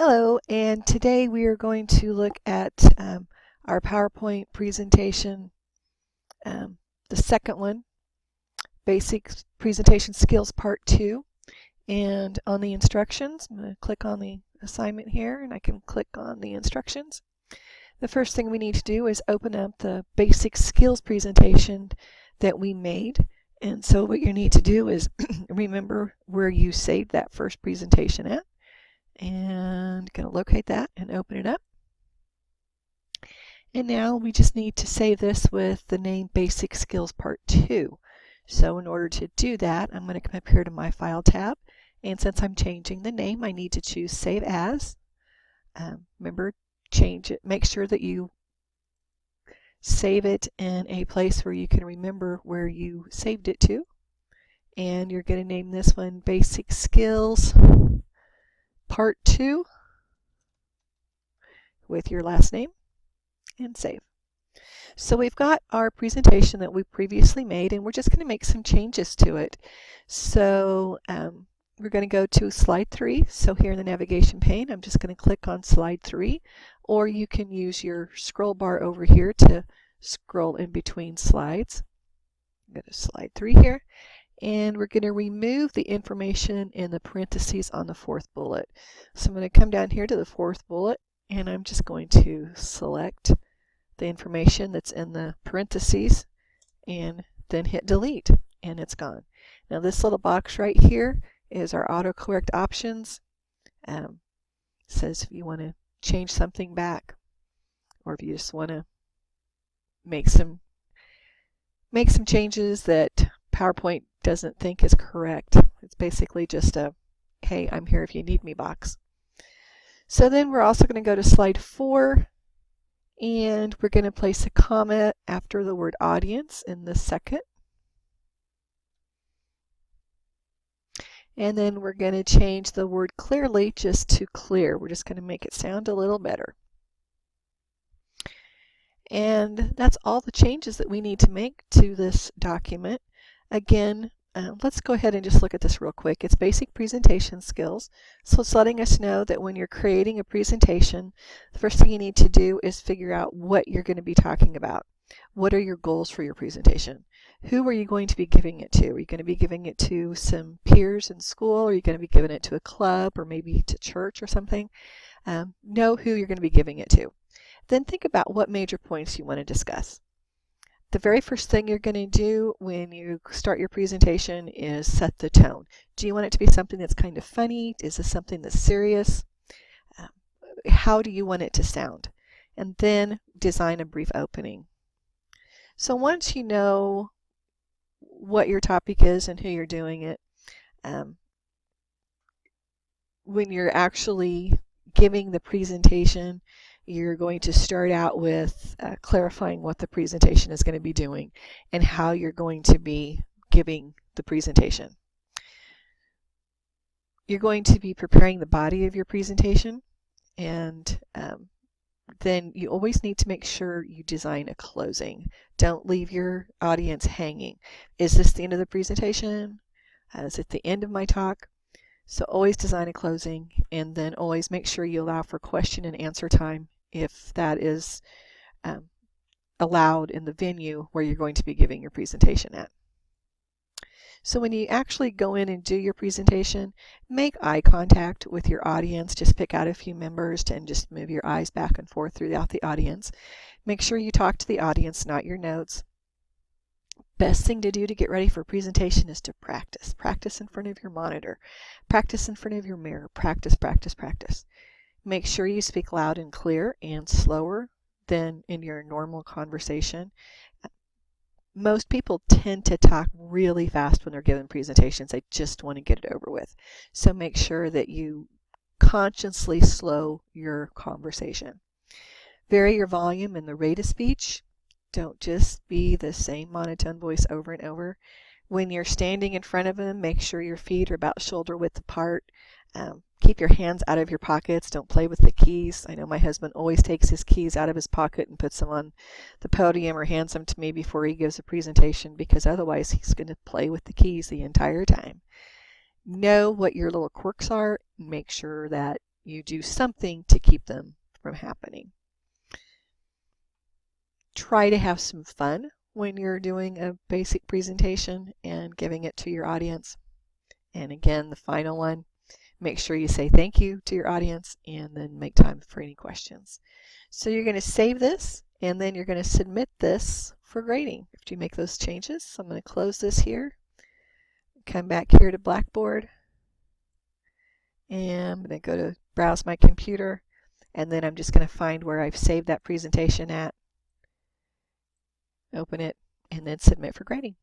Hello, and today we are going to look at our PowerPoint presentation, the second one, Basic Presentation Skills Part 2. And on the instructions, I'm going to click on the assignment here, and I can click on the instructions. The first thing we need to do is open up the basic skills presentation that we made. And so what you need to do is remember where you saved that first presentation at. And going to locate that and open it up. And now we just need to save this with the name Basic Skills Part 2. So in order to do that, I'm going to come up here to my File tab. And since I'm changing the name, I need to choose Save As. Remember, change it. Make sure that you save it in a place where you can remember where you saved it to. And you're going to name this one Basic Skills Part 2 with your last name and save. So we've got our presentation that we previously made, and we're just going to make some changes to it. So we're going to go to slide 3. So here in the navigation pane, I'm just going to click on slide 3, or you can use your scroll bar over here to scroll in between slides. Go to slide 3 here. And we're going to remove the information in the parentheses on the fourth bullet. So I'm going to come down here to the fourth bullet, and I'm just going to select the information that's in the parentheses and then hit delete, and it's gone. Now this little box right here is our autocorrect options. It says if you want to change something back, or if you just want to make some changes that PowerPoint doesn't think is correct. It's basically just a, hey, I'm here if you need me box. So then we're also going to go to slide 4, and we're going to place a comma after the word audience in the second. And then we're going to change the word clearly just to clear. We're just going to make it sound a little better. And that's all the changes that we need to make to this document. Again, let's go ahead and just look at this real quick. It's basic presentation skills. So it's letting us know that when you're creating a presentation, the first thing you need to do is figure out what you're going to be talking about. What are your goals for your presentation? Who are you going to be giving it to? Are you going to be giving it to some peers in school? Are you going to be giving it to a club or maybe to church or something? Know who you're going to be giving it to. Then think about what major points you want to discuss. The very first thing you're going to do when you start your presentation is set the tone. Do you want it to be something that's kind of funny? Is this something that's serious? How do you want it to sound? And then design a brief opening. So once you know what your topic is and who you're doing it, when you're actually giving the presentation, you're going to start out with clarifying what the presentation is going to be doing and how you're going to be giving the presentation. You're going to be preparing the body of your presentation, and then you always need to make sure you design a closing. Don't leave your audience hanging. Is this the end of the presentation? Is it the end of my talk? So always design a closing, and then always make sure you allow for question and answer time if that is allowed in the venue where you're going to be giving your presentation at. So when you actually go in and do your presentation, make eye contact with your audience. Just pick out a few members and just move your eyes back and forth throughout the audience. Make sure you talk to the audience, not your notes. Best thing to do to get ready for a presentation is to practice. Practice in front of your monitor. Practice in front of your mirror. Practice, practice, practice. Make sure you speak loud and clear and slower than in your normal conversation. Most people tend to talk really fast when they're giving presentations. They just want to get it over with. So make sure that you consciously slow your conversation. Vary your volume and the rate of speech. Don't just be the same monotone voice over and over. When you're standing in front of them, make sure your feet are about shoulder width apart. Keep your hands out of your pockets. Don't play with the keys. I know my husband always takes his keys out of his pocket and puts them on the podium or hands them to me before he gives a presentation, because otherwise he's going to play with the keys the entire time. Know what your little quirks are. Make sure that you do something to keep them from happening. Try to have some fun when you're doing a basic presentation and giving it to your audience. And again, the final one, make sure you say thank you to your audience and then make time for any questions. So you're going to save this and then you're going to submit this for grading after you make those changes. So I'm going to close this here, come back here to Blackboard, and I'm going to go to browse my computer, and then I'm just going to find where I've saved that presentation at, open it, and then submit for grading.